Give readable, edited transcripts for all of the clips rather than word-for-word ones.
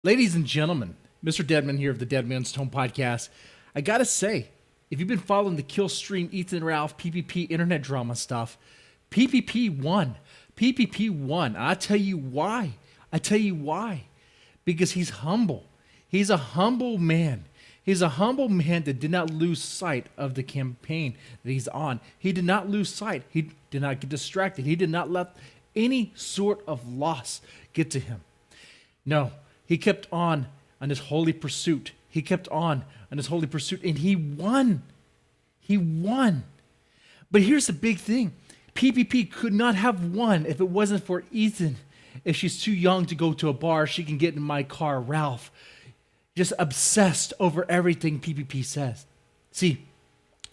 Ladies and gentlemen, Mr. Deadman here of the Dead Man's Tone podcast. I gotta say, if you've been following the Killstream, Ethan Ralph, PPP internet drama stuff, PPP won. PPP won. I tell you why. Because he's humble. He's a humble man. He's a humble man that did not lose sight of the campaign that he's on. He did not lose sight. He did not get distracted. He did not let any sort of loss get to him. No, he kept on his holy pursuit. He kept on his holy pursuit, and he won. He won. But here's the big thing. PPP could not have won if it wasn't for Ethan. If she's too young to go to a bar, she can get in my car, Ralph. Just obsessed over everything PPP says. See,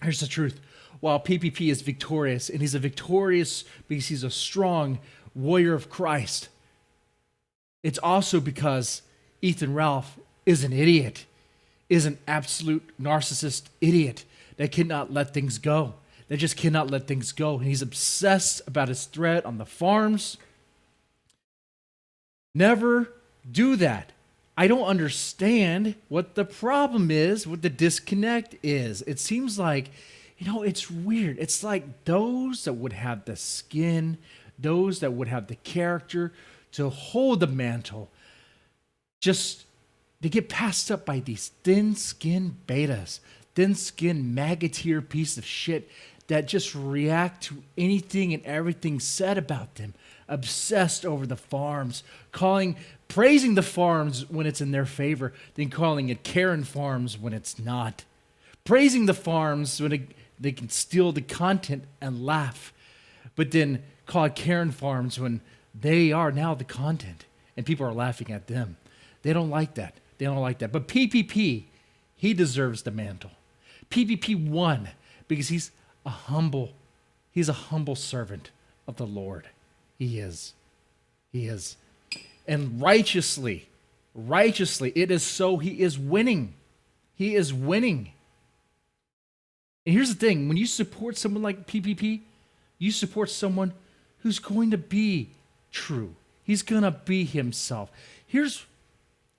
here's the truth. While PPP is victorious, and he's a victorious because he's a strong warrior of Christ, it's also because Ethan Ralph is an idiot, is an absolute narcissist idiot that cannot let things go. That just cannot let things go. And he's obsessed about his threat on the farms. Never do that. I don't understand what the problem is, what the disconnect is. It seems like, it's weird. It's like those that would have the skin, those that would have the character to hold the mantle, just they get passed up by these thin-skinned betas, thin-skinned maggoteer piece of shit that just react to anything and everything said about them, obsessed over the farms, praising the farms when it's in their favor, then calling it Karen farms when it's not, praising the farms when they can steal the content and laugh, but then call it Karen farms when they are now the content and people are laughing at them. They don't like that. But PPP, he deserves the mantle. PPP won because he's a humble servant of the Lord. He is. And righteously, it is so. He is winning. And here's the thing. When you support someone like PPP, you support someone who's going to be true. He's going to be himself. Here's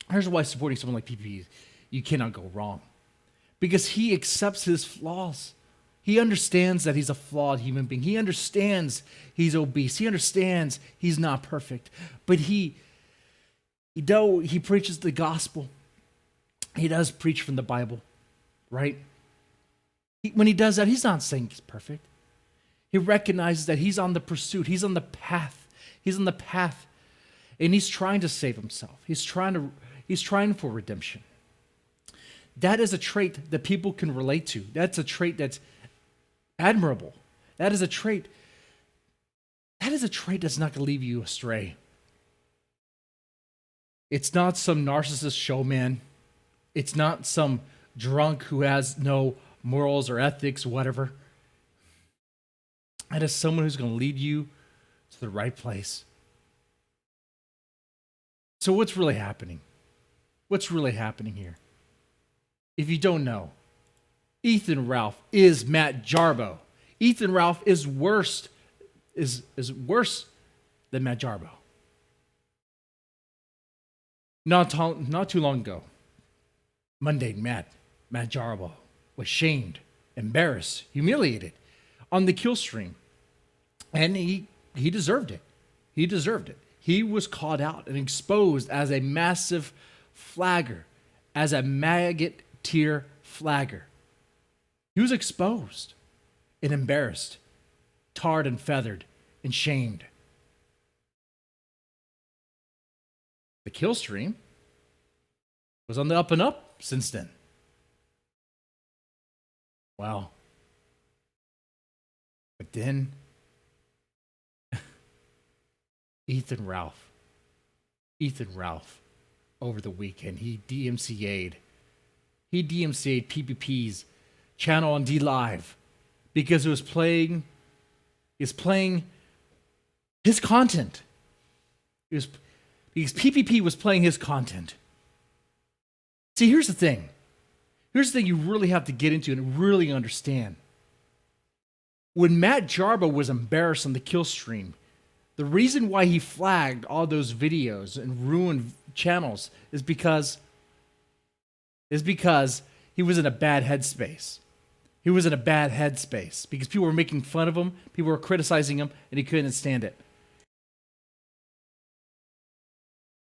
why supporting someone like PPP, you cannot go wrong. Because he accepts his flaws. He understands that he's a flawed human being. He understands he's obese. He understands he's not perfect. But he preaches the gospel. He does preach from the Bible, right? When he does that, he's not saying he's perfect. He recognizes that he's on the pursuit. He's on the path. And he's trying to save himself. He's trying for redemption. That is a trait that people can relate to. That's a trait that's admirable. That is a trait that's not going to leave you astray. It's not some narcissist showman. It's not some drunk who has no morals or ethics, whatever. That is someone who's going to lead you to the right place. So what's really happening? What's really happening here? If you don't know, Ethan Ralph is Matt Jarbo. Ethan Ralph is worse than Matt Jarbo. Not too long ago, Monday, Matt Jarbo was shamed, embarrassed, humiliated on the Killstream. And he deserved it. He was called out and exposed as a massive flagger, as a maggot tier flagger. He was exposed and embarrassed, tarred and feathered and shamed. The Killstream was on the up and up since then. Wow. But then Ethan Ralph, over the weekend, he DMCA'd PPP's channel on D Live because it was playing his content. Because PPP was playing his content. See, here's the thing. Here's the thing you really have to get into and really understand. When Matt Jarbo was embarrassed on the Killstream, the reason why he flagged all those videos and ruined channels is because he was in a bad headspace. He was in a bad headspace because people were making fun of him, people were criticizing him, and he couldn't stand it.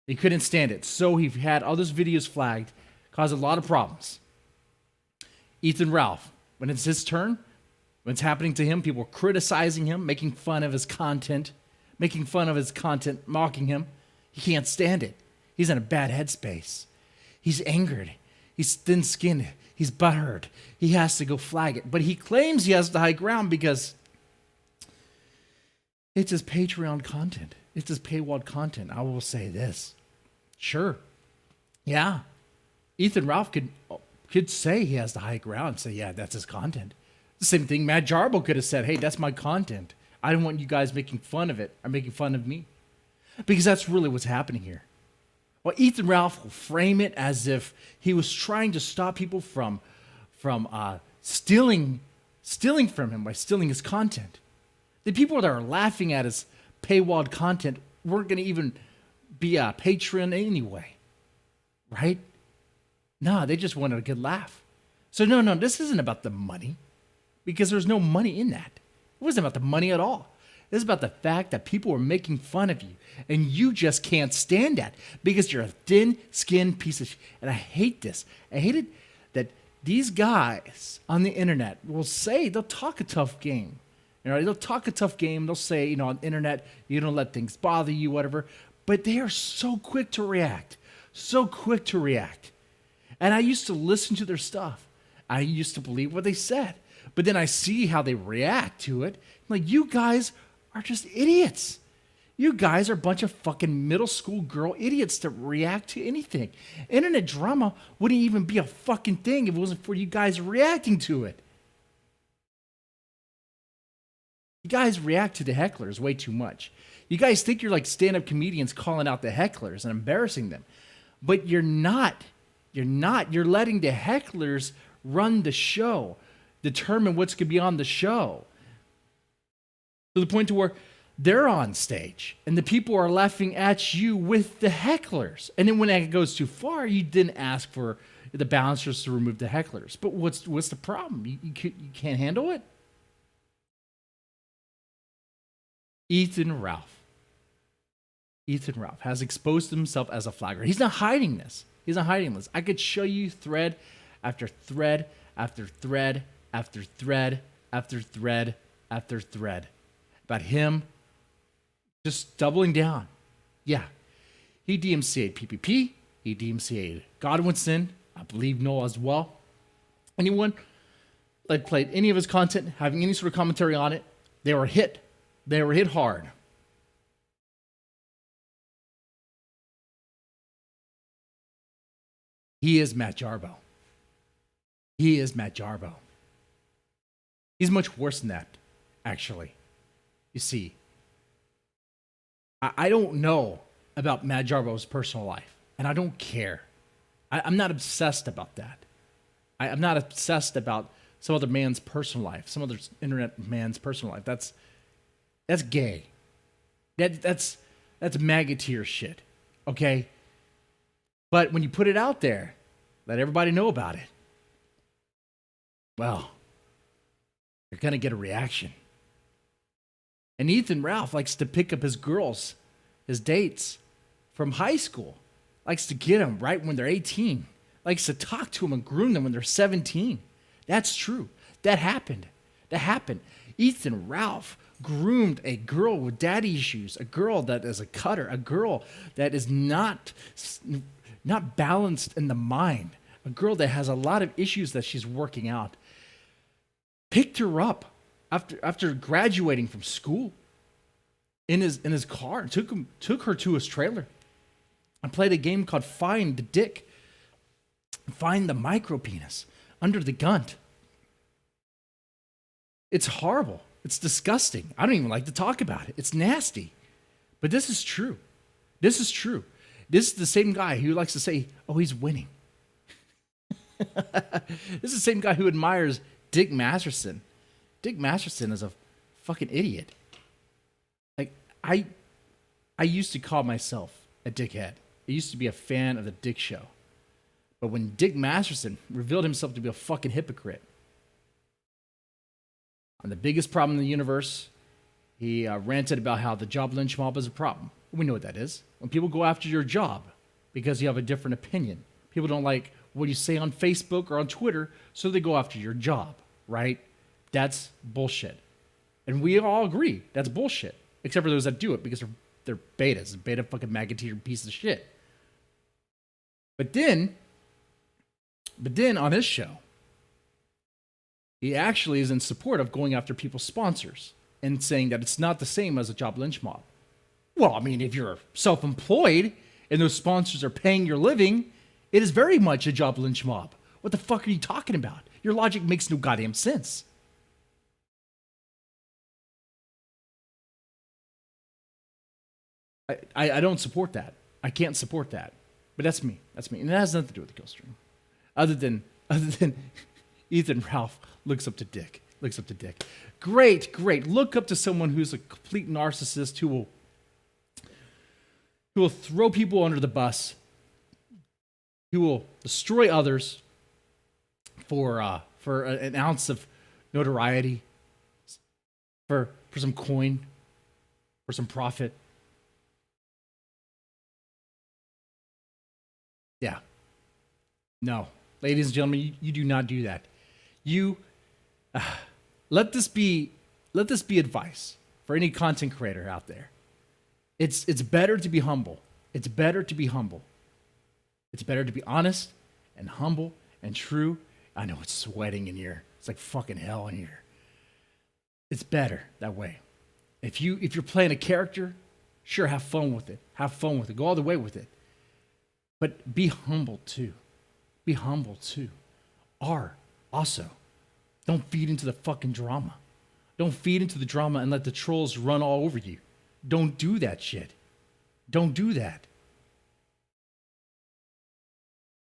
He couldn't stand it. So he had all those videos flagged, caused a lot of problems. Ethan Ralph, when it's his turn, when it's happening to him, people are criticizing him, making fun of his content, mocking him. He can't stand it. He's in a bad headspace. He's angered. He's thin-skinned. He's butthurt. He has to go flag it. But he claims he has the high ground because it's his Patreon content. It's his paywalled content. I will say this. Sure. Yeah. Ethan Ralph could say he has the high ground and say, yeah, that's his content. The same thing Matt Jarbo could have said, hey, that's my content. I don't want you guys making fun of it or making fun of me. Because that's really what's happening here. Well, Ethan Ralph will frame it as if he was trying to stop people from stealing from him by stealing his content. The people that are laughing at his paywalled content weren't going to even be a patron anyway, right? No, they just wanted a good laugh. So no, this isn't about the money because there's no money in that. It wasn't about the money at all. This is about the fact that people were making fun of you and you just can't stand that because you're a thin-skinned piece of shit. And I hate this. I hate it that these guys on the internet will say, they'll talk a tough game. You know, they'll talk a tough game. They'll say, you know, on the internet, you don't let things bother you, whatever. But they are so quick to react. So quick to react. And I used to listen to their stuff. I used to believe what they said. But then I see how they react to it. I'm like, you guys are just idiots. You guys are a bunch of fucking middle school girl idiots that react to anything. Internet drama wouldn't even be a fucking thing if it wasn't for you guys reacting to it. You guys react to the hecklers way too much. You guys think you're like stand-up comedians calling out the hecklers and embarrassing them. But you're not. You're not. You're letting the hecklers run the show, determine what's going to be on the show. To the point to where they're on stage and the people are laughing at you with the hecklers. And then when that goes too far, you didn't ask for the bouncers to remove the hecklers. But what's the problem? You can't handle it? Ethan Ralph has exposed himself as a flagger. He's not hiding this. I could show you thread after thread after thread after thread after thread after thread about him just doubling down. Yeah, he DMCA'd PPP. He DMCA'd Godwinson. I believe Noah as well. Anyone that played any of his content, having any sort of commentary on it, they were hit. They were hit hard. He is Matt Jarbo. He's much worse than that, actually. You see, I don't know about Matt Jarbo's personal life, and I don't care. I'm not obsessed about that. I'm not obsessed about some other man's personal life, some other internet man's personal life. That's gay. That's maggoteer shit, okay? But when you put it out there, let everybody know about it, well, you're going to get a reaction. And Ethan Ralph likes to pick up his girls, his dates from high school. Likes to get them right when they're 18. Likes to talk to them and groom them when they're 17. That's true. That happened. Ethan Ralph groomed a girl with daddy issues, a girl that is a cutter, a girl that is not balanced in the mind, a girl that has a lot of issues that she's working out. Picked her up after graduating from school in his car, took her to his trailer and played a game called Find the Dick, Find the Micro Penis under the gun. It's horrible. It's disgusting. I don't even like to talk about it. It's nasty. But this is true. This is the same guy who likes to say, oh, he's winning. This is the same guy who admires Dick Masterson. Dick Masterson is a fucking idiot. Like, I used to call myself a dickhead. it used to be a fan of the Dick Show. But when Dick Masterson revealed himself to be a fucking hypocrite, on the biggest problem in the universe, he ranted about how the job lynch mob is a problem. We know what that is. When people go after your job because you have a different opinion. People don't like what you say on Facebook or on Twitter, so they go after your job, right? That's bullshit. And we all agree that's bullshit, except for those that do it because they're betas, beta fucking maggoteer piece of shit. But then on his show, he actually is in support of going after people's sponsors and saying that it's not the same as a job lynch mob. Well, I mean, if you're self-employed and those sponsors are paying your living, it is very much a job lynch mob. What the fuck are you talking about? Your logic makes no goddamn sense. I don't support that. I can't support that. But that's me. That's me. And it has nothing to do with the Killstream. Other than Ethan Ralph looks up to Dick. Great. Look up to someone who's a complete narcissist who will throw people under the bus, who will destroy others for an ounce of notoriety, for some coin, for some profit. Yeah. No. Ladies and gentlemen, you do not do that. You let this be advice for any content creator out there. It's better to be humble. It's better to be humble. It's better to be honest and humble and true. I know it's sweating in here. It's like fucking hell in here. It's better that way. If you're playing a character, sure, have fun with it. Go all the way with it. But be humble too. Also, don't feed into the fucking drama. Don't feed into the drama and let the trolls run all over you. Don't do that shit. Don't do that.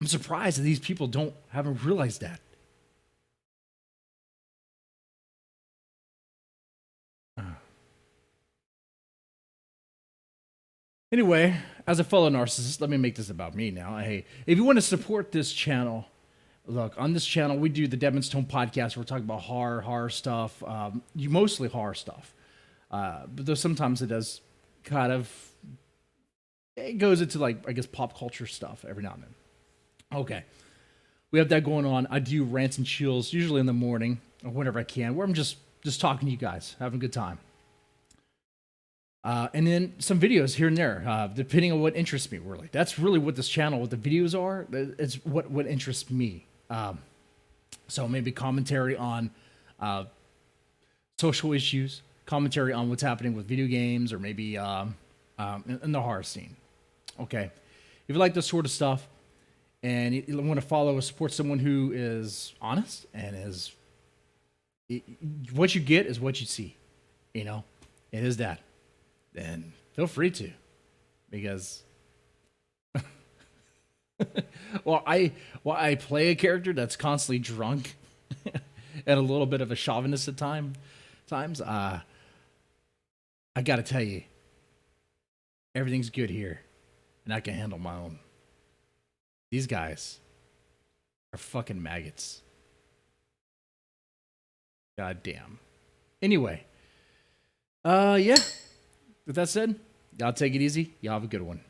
I'm surprised that these people haven't realized that. Anyway, as a fellow narcissist, let me make this about me now. Hey, if you want to support this channel, look, on this channel, we do the Demon's Tone podcast. We're talking about horror stuff, mostly horror stuff. But though sometimes it does it goes into like, I guess, pop culture stuff every now and then. Okay. We have that going on. I do rants and chills, usually in the morning or whenever I can, where I'm just talking to you guys, having a good time. And then some videos here and there, depending on what interests me, really. That's really what this channel, what the videos are. It's what interests me. So maybe commentary on social issues, commentary on what's happening with video games, or maybe in the horror scene. Okay. If you like this sort of stuff and you want to follow or support someone who is honest and what you get is what you see, it is that. Then feel free to, because while I play a character that's constantly drunk and a little bit of a chauvinist at times, I gotta tell you, everything's good here, and I can handle my own. These guys are fucking maggots. God damn. Anyway, yeah. With that said, y'all take it easy. Y'all have a good one.